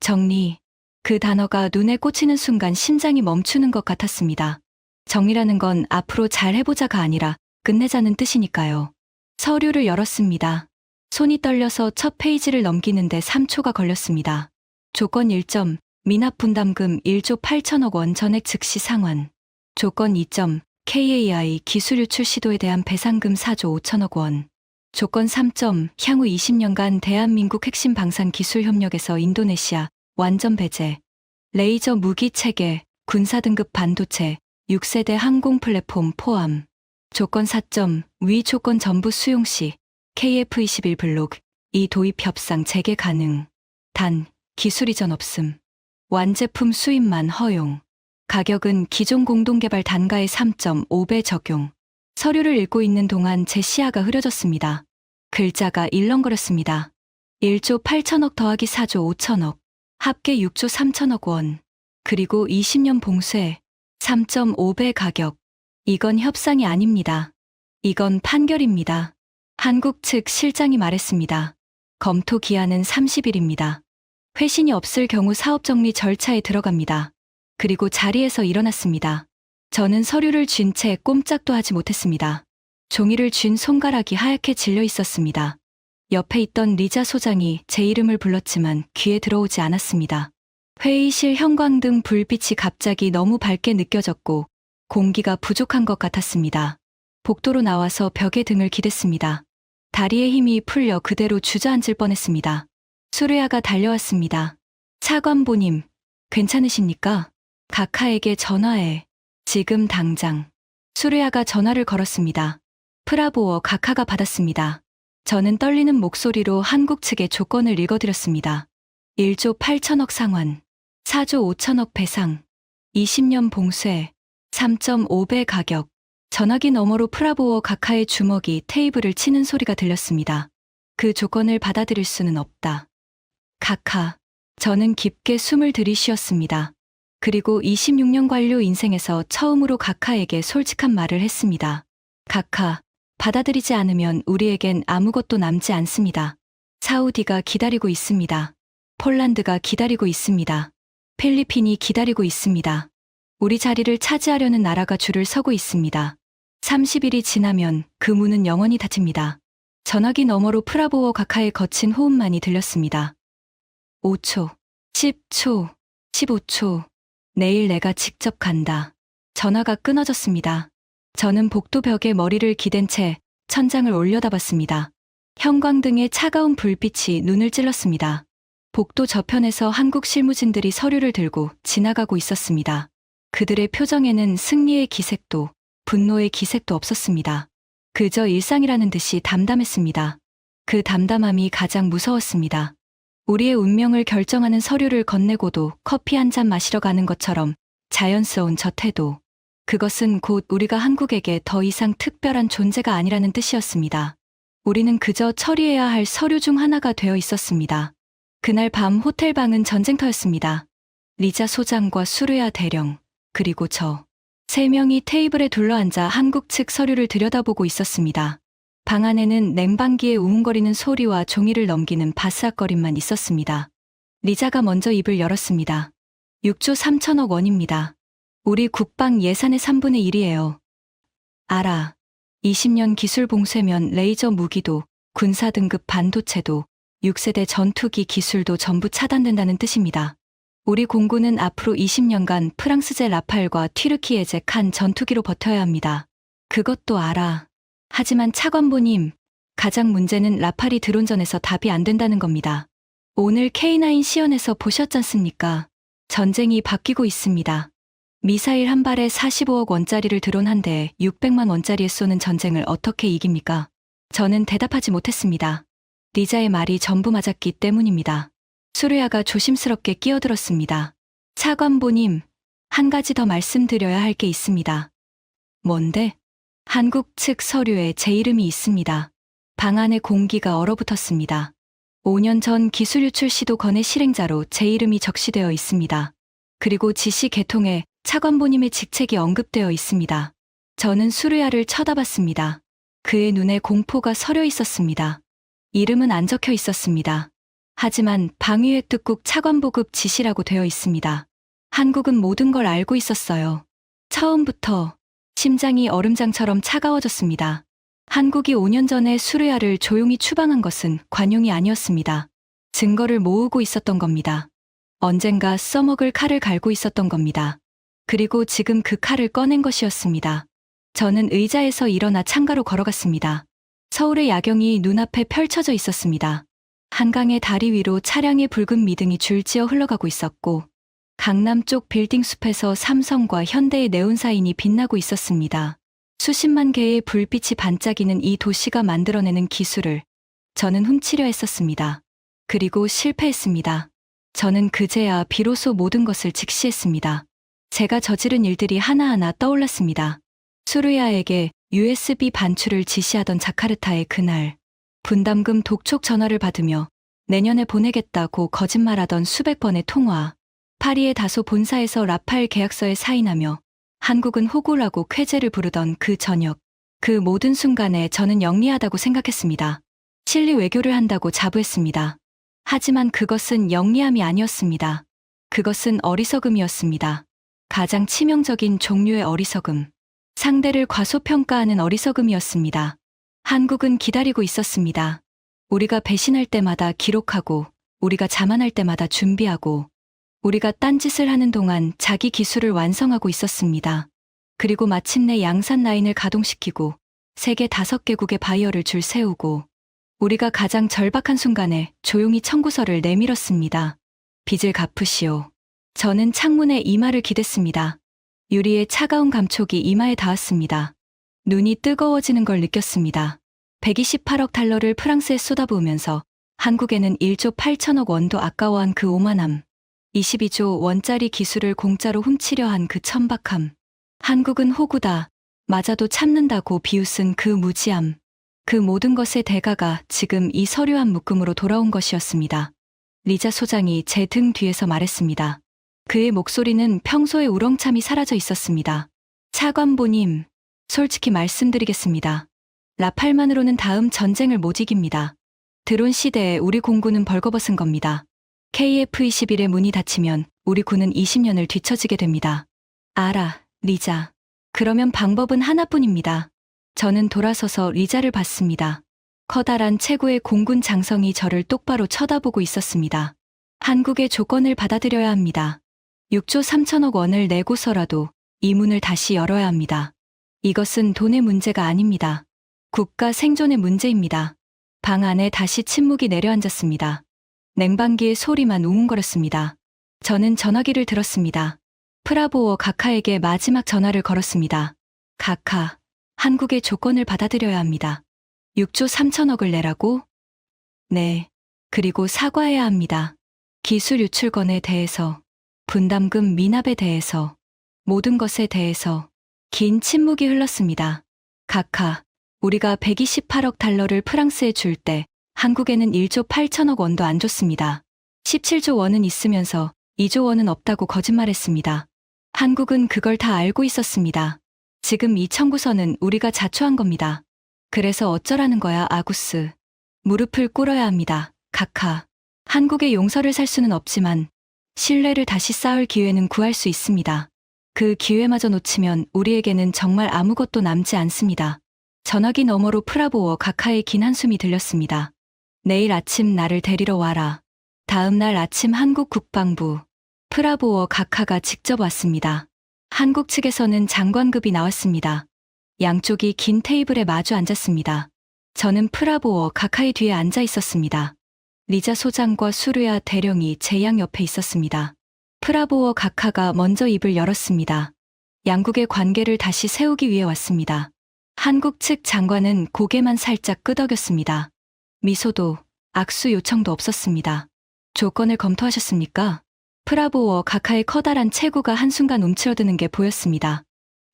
정리. 그 단어가 눈에 꽂히는 순간 심장이 멈추는 것 같았습니다. 정리라는 건 앞으로 잘 해보자가 아니라 끝내자는 뜻이니까요. 서류를 열었습니다. 손이 떨려서 첫 페이지를 넘기는데 3초가 걸렸습니다. 조건 1점, 미납 분담금 1조 8천억 원 전액 즉시 상환. 조건 2점, KAI 기술 유출 시도에 대한 배상금 4조 5천억 원. 조건 3점, 향후 20년간 대한민국 핵심 방산 기술 협력에서 인도네시아 완전 배제. 레이저 무기 체계, 군사 등급 반도체, 6세대 항공 플랫폼 포함. 조건 4점, 위 조건 전부 수용 시 KF21 블록 2 도입 협상 재개 가능. 단, 기술 이전 없음. 완제품 수입만 허용. 가격은 기존 공동개발 단가의 3.5배 적용. 서류를 읽고 있는 동안 제 시야가 흐려졌습니다. 글자가 일렁거렸습니다. 1조 8천억 더하기 4조 5천억. 합계 6조 3천억 원. 그리고 20년 봉쇄. 3.5배 가격. 이건 협상이 아닙니다. 이건 판결입니다. 한국 측 실장이 말했습니다. 검토 기한은 30일입니다. 회신이 없을 경우 사업 정리 절차에 들어갑니다. 그리고 자리에서 일어났습니다. 저는 서류를 쥔 채 꼼짝도 하지 못했습니다. 종이를 쥔 손가락이 하얗게 질려 있었습니다. 옆에 있던 리자 소장이 제 이름을 불렀지만 귀에 들어오지 않았습니다. 회의실 형광등 불빛이 갑자기 너무 밝게 느껴졌고 공기가 부족한 것 같았습니다. 복도로 나와서 벽에 등을 기댔습니다. 다리에 힘이 풀려 그대로 주저앉을 뻔했습니다. 수레아가 달려왔습니다. 차관보님, 괜찮으십니까? 가카에게 전화해. 지금 당장. 수레아가 전화를 걸었습니다. 프라보어 가카가 받았습니다. 저는 떨리는 목소리로 한국 측의 조건을 읽어드렸습니다. 1조 8천억 상환, 4조 5천억 배상, 20년 봉쇄, 3.5배 가격. 전화기 너머로 프라보어 가카의 주먹이 테이블을 치는 소리가 들렸습니다. 그 조건을 받아들일 수는 없다. 가카. 저는 깊게 숨을 들이쉬었습니다. 그리고 26년 관료 인생에서 처음으로 가카에게 솔직한 말을 했습니다. 가카, 받아들이지 않으면 우리에겐 아무것도 남지 않습니다. 사우디가 기다리고 있습니다. 폴란드가 기다리고 있습니다. 필리핀이 기다리고 있습니다. 우리 자리를 차지하려는 나라가 줄을 서고 있습니다. 30일이 지나면 그 문은 영원히 닫힙니다. 전화기 너머로 프라보어 가카의 거친 호흡만이 들렸습니다. 5초, 10초, 15초. 내일 내가 직접 간다. 전화가 끊어졌습니다. 저는 복도 벽에 머리를 기댄 채 천장을 올려다봤습니다. 형광등의 차가운 불빛이 눈을 찔렀습니다. 복도 저편에서 한국 실무진들이 서류를 들고 지나가고 있었습니다. 그들의 표정에는 승리의 기색도 분노의 기색도 없었습니다. 그저 일상이라는 듯이 담담했습니다. 그 담담함이 가장 무서웠습니다. 우리의 운명을 결정하는 서류를 건네고도 커피 한 잔 마시러 가는 것처럼 자연스러운 저 태도. 그것은 곧 우리가 한국에게 더 이상 특별한 존재가 아니라는 뜻이었습니다. 우리는 그저 처리해야 할 서류 중 하나가 되어 있었습니다. 그날 밤 호텔 방은 전쟁터였습니다. 리자 소장과 수르야 대령, 그리고 저. 3명이 테이블에 둘러앉아 한국 측 서류를 들여다보고 있었습니다. 방 안에는 냉방기의 우웅거리는 소리와 종이를 넘기는 바스락거림만 있었습니다. 리자가 먼저 입을 열었습니다. 6조 3천억 원입니다. 우리 국방 예산의 3분의 1이에요. 알아. 20년 기술 봉쇄면 레이저 무기도, 군사 등급 반도체도, 6세대 전투기 기술도 전부 차단된다는 뜻입니다. 우리 공군은 앞으로 20년간 프랑스제 라팔과 튀르키예제 칸 전투기로 버텨야 합니다. 그것도 알아. 하지만 차관보님, 가장 문제는 라팔이 드론전에서 답이 안 된다는 겁니다. 오늘 K9 시연에서 보셨잖습니까? 전쟁이 바뀌고 있습니다. 미사일 한 발에 45억 원짜리를 드론 한 대에 600만 원짜리에 쏘는 전쟁을 어떻게 이깁니까? 저는 대답하지 못했습니다. 리자의 말이 전부 맞았기 때문입니다. 수르야가 조심스럽게 끼어들었습니다. 차관보님, 한 가지 더 말씀드려야 할 게 있습니다. 뭔데? 한국 측 서류에 제 이름이 있습니다. 방 안의 공기가 얼어붙었습니다. 5년 전 기술 유출 시도 건의 실행자로 제 이름이 적시되어 있습니다. 그리고 지시 개통에 차관보님의 직책이 언급되어 있습니다. 저는 수르야를 쳐다봤습니다. 그의 눈에 공포가 서려 있었습니다. 이름은 안 적혀 있었습니다. 하지만 방위획 특국 차관보급 지시라고 되어 있습니다. 한국은 모든 걸 알고 있었어요. 처음부터 심장이 얼음장처럼 차가워졌습니다. 한국이 5년 전에 수르야를 조용히 추방한 것은 관용이 아니었습니다. 증거를 모으고 있었던 겁니다. 언젠가 써먹을 칼을 갈고 있었던 겁니다. 그리고 지금 그 칼을 꺼낸 것이었습니다. 저는 의자에서 일어나 창가로 걸어갔습니다. 서울의 야경이 눈앞에 펼쳐져 있었습니다. 한강의 다리 위로 차량의 붉은 미등이 줄지어 흘러가고 있었고, 강남 쪽 빌딩 숲에서 삼성과 현대의 네온사인이 빛나고 있었습니다. 수십만 개의 불빛이 반짝이는 이 도시가 만들어내는 기술을 저는 훔치려 했었습니다. 그리고 실패했습니다. 저는 그제야 비로소 모든 것을 직시했습니다. 제가 저지른 일들이 하나하나 떠올랐습니다. 수르야에게 USB 반출을 지시하던 자카르타의 그날, 분담금 독촉 전화를 받으며 내년에 보내겠다고 거짓말하던 수백 번의 통화, 파리의 다소 본사에서 라팔 계약서에 사인하며 한국은 호구라고 쾌재를 부르던 그 저녁, 그 모든 순간에 저는 영리하다고 생각했습니다. 실리 외교를 한다고 자부했습니다. 하지만 그것은 영리함이 아니었습니다. 그것은 어리석음이었습니다. 가장 치명적인 종류의 어리석음. 상대를 과소평가하는 어리석음이었습니다. 한국은 기다리고 있었습니다. 우리가 배신할 때마다 기록하고, 우리가 자만할 때마다 준비하고, 우리가 딴짓을 하는 동안 자기 기술을 완성하고 있었습니다. 그리고 마침내 양산 라인을 가동시키고, 세계 5개국의 바이어를 줄 세우고, 우리가 가장 절박한 순간에 조용히 청구서를 내밀었습니다. 빚을 갚으시오. 저는 창문에 이마를 기댔습니다. 유리의 차가운 감촉이 이마에 닿았습니다. 눈이 뜨거워지는 걸 느꼈습니다. 128억 달러를 프랑스에 쏟아부으면서 한국에는 1조 8천억 원도 아까워한 그 오만함. 22조 원짜리 기술을 공짜로 훔치려 한 그 천박함. 한국은 호구다. 맞아도 참는다고 비웃은 그 무지함. 그 모든 것의 대가가 지금 이 서류한 묶음으로 돌아온 것이었습니다. 리자 소장이 제 등 뒤에서 말했습니다. 그의 목소리는 평소의 우렁참이 사라져 있었습니다. 차관보님, 솔직히 말씀드리겠습니다. 라팔만으로는 다음 전쟁을 못 이깁니다. 드론 시대에 우리 공군은 벌거벗은 겁니다. KF-21의 문이 닫히면 우리 군은 20년을 뒤처지게 됩니다. 알아, 리자. 그러면 방법은 하나뿐입니다. 저는 돌아서서 리자를 봤습니다. 커다란 최고의 공군 장성이 저를 똑바로 쳐다보고 있었습니다. 한국의 조건을 받아들여야 합니다. 6조 3천억 원을 내고서라도 이 문을 다시 열어야 합니다. 이것은 돈의 문제가 아닙니다. 국가 생존의 문제입니다. 방 안에 다시 침묵이 내려앉았습니다. 냉방기의 소리만 웅웅거렸습니다. 저는 전화기를 들었습니다. 프라보어 가카에게 마지막 전화를 걸었습니다. 가카, 한국의 조건을 받아들여야 합니다. 6조 3천억을 내라고? 네. 그리고 사과해야 합니다. 기술 유출건에 대해서, 분담금 미납에 대해서, 모든 것에 대해서. 긴 침묵이 흘렀습니다. 가카, 우리가 128억 달러를 프랑스에 줄 때 한국에는 1조 8천억 원도 안 줬습니다. 17조 원은 있으면서 2조 원은 없다고 거짓말했습니다. 한국은 그걸 다 알고 있었습니다. 지금 이 청구서는 우리가 자초한 겁니다. 그래서 어쩌라는 거야, 아구스. 무릎을 꿇어야 합니다, 가카. 한국의 용서를 살 수는 없지만 신뢰를 다시 쌓을 기회는 구할 수 있습니다. 그 기회마저 놓치면 우리에게는 정말 아무것도 남지 않습니다. 전화기 너머로 프라보어 가카의 긴 한숨이 들렸습니다. 내일 아침 나를 데리러 와라. 다음 날 아침 한국 국방부. 프라보어 가카가 직접 왔습니다. 한국 측에서는 장관급이 나왔습니다. 양쪽이 긴 테이블에 마주 앉았습니다. 저는 프라보어 가카의 뒤에 앉아 있었습니다. 리자 소장과 수르야 대령이 제 양 옆에 있었습니다. 프라보어 가카가 먼저 입을 열었습니다. 양국의 관계를 다시 세우기 위해 왔습니다. 한국 측 장관은 고개만 살짝 끄덕였습니다. 미소도, 악수 요청도 없었습니다. 조건을 검토하셨습니까? 프라보어 가카의 커다란 체구가 한순간 움츠러드는 게 보였습니다.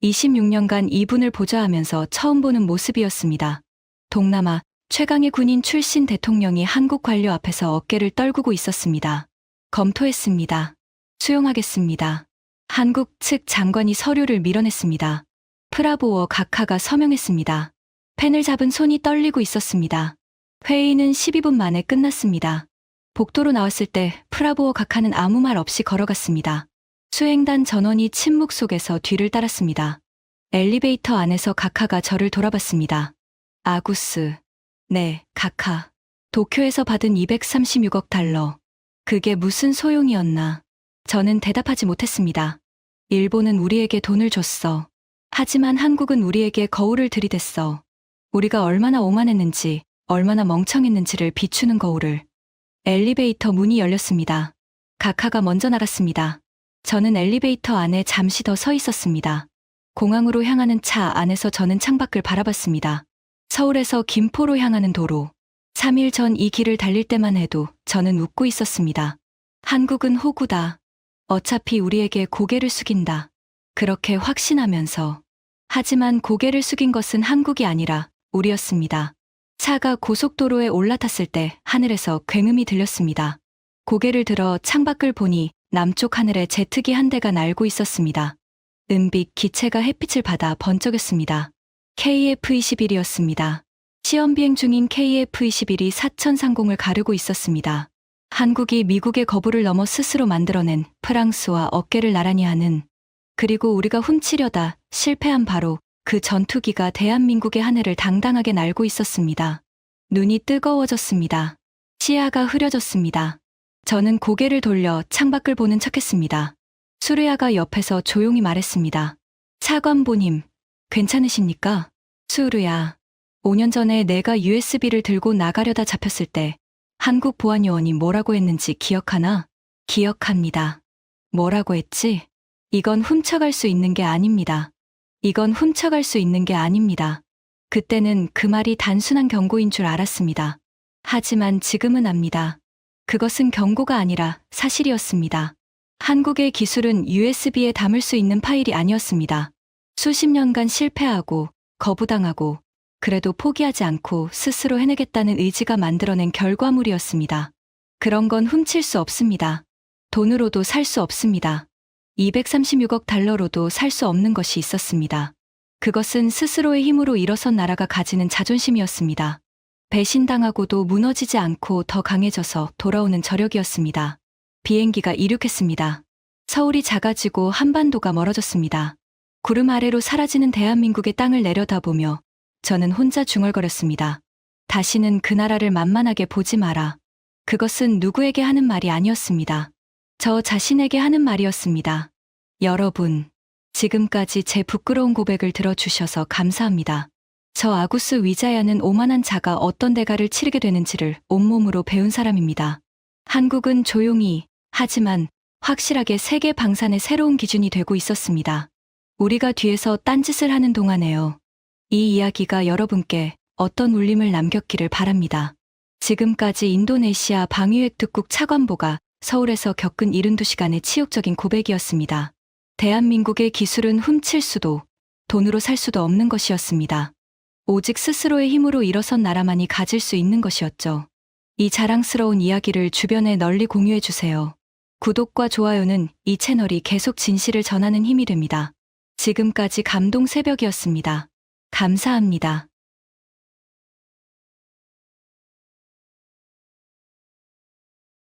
26년간 이분을 보좌하면서 처음 보는 모습이었습니다. 동남아 최강의 군인 출신 대통령이 한국 관료 앞에서 어깨를 떨구고 있었습니다. 검토했습니다. 수용하겠습니다. 한국 측 장관이 서류를 밀어냈습니다. 프라보어 가카가 서명했습니다. 펜을 잡은 손이 떨리고 있었습니다. 회의는 12분 만에 끝났습니다. 복도로 나왔을 때 프라보어 각하는 아무 말 없이 걸어갔습니다. 수행단 전원이 침묵 속에서 뒤를 따랐습니다. 엘리베이터 안에서 각하가 저를 돌아봤습니다. 아구스. 네, 각하. 도쿄에서 받은 236억 달러. 그게 무슨 소용이었나. 저는 대답하지 못했습니다. 일본은 우리에게 돈을 줬어. 하지만 한국은 우리에게 거울을 들이댔어. 우리가 얼마나 오만했는지, 얼마나 멍청했는지를 비추는 거울을. 엘리베이터 문이 열렸습니다. 각하가 먼저 나갔습니다. 저는 엘리베이터 안에 잠시 더 서 있었습니다. 공항으로 향하는 차 안에서 저는 창밖을 바라봤습니다. 서울에서 김포로 향하는 도로. 3일 전 이 길을 달릴 때만 해도 저는 웃고 있었습니다. 한국은 호구다. 어차피 우리에게 고개를 숙인다. 그렇게 확신하면서. 하지만 고개를 숙인 것은 한국이 아니라 우리였습니다. 차가 고속도로에 올라탔을 때 하늘에서 굉음이 들렸습니다. 고개를 들어 창밖을 보니 남쪽 하늘에 제트기 한 대가 날고 있었습니다. 은빛 기체가 햇빛을 받아 번쩍였습니다. KF-21이었습니다. 시험 비행 중인 KF-21이 사천 상공을 가르고 있었습니다. 한국이 미국의 거부를 넘어 스스로 만들어낸 프랑스와 어깨를 나란히 하는, 그리고 우리가 훔치려다 실패한 바로 그 전투기가 대한민국의 하늘을 당당하게 날고 있었습니다. 눈이 뜨거워졌습니다. 시야가 흐려졌습니다. 저는 고개를 돌려 창밖을 보는 척했습니다. 수르야가 옆에서 조용히 말했습니다. 차관보님, 괜찮으십니까? 수르야. 5년 전에 내가 USB를 들고 나가려다 잡혔을 때 한국 보안요원이 뭐라고 했는지 기억하나? 기억합니다. 뭐라고 했지? 이건 훔쳐갈 수 있는 게 아닙니다. 이건 훔쳐갈 수 있는 게 아닙니다. 그때는 그 말이 단순한 경고인 줄 알았습니다. 하지만 지금은 압니다. 그것은 경고가 아니라 사실이었습니다. 한국의 기술은 USB에 담을 수 있는 파일이 아니었습니다. 수십 년간 실패하고 거부당하고 그래도 포기하지 않고 스스로 해내겠다는 의지가 만들어낸 결과물이었습니다. 그런 건 훔칠 수 없습니다. 돈으로도 살 수 없습니다. 236억 달러로도 살 수 없는 것이 있었습니다. 그것은 스스로의 힘으로 일어선 나라가 가지는 자존심이었습니다. 배신당하고도 무너지지 않고 더 강해져서 돌아오는 저력이었습니다. 비행기가 이륙했습니다. 서울이 작아지고 한반도가 멀어졌습니다. 구름 아래로 사라지는 대한민국의 땅을 내려다보며 저는 혼자 중얼거렸습니다. 다시는 그 나라를 만만하게 보지 마라. 그것은 누구에게 하는 말이 아니었습니다. 저 자신에게 하는 말이었습니다. 여러분, 지금까지 제 부끄러운 고백을 들어주셔서 감사합니다. 저 아구스 위자야는 오만한 자가 어떤 대가를 치르게 되는지를 온몸으로 배운 사람입니다. 한국은 조용히, 하지만 확실하게 세계 방산의 새로운 기준이 되고 있었습니다. 우리가 뒤에서 딴짓을 하는 동안에요. 이 이야기가 여러분께 어떤 울림을 남겼기를 바랍니다. 지금까지 인도네시아 방위획 특국 차관보가 서울에서 겪은 72시간의 치욕적인 고백이었습니다. 대한민국의 기술은 훔칠 수도, 돈으로 살 수도 없는 것이었습니다. 오직 스스로의 힘으로 일어선 나라만이 가질 수 있는 것이었죠. 이 자랑스러운 이야기를 주변에 널리 공유해주세요. 구독과 좋아요는 이 채널이 계속 진실을 전하는 힘이 됩니다. 지금까지 감동 새벽이었습니다. 감사합니다.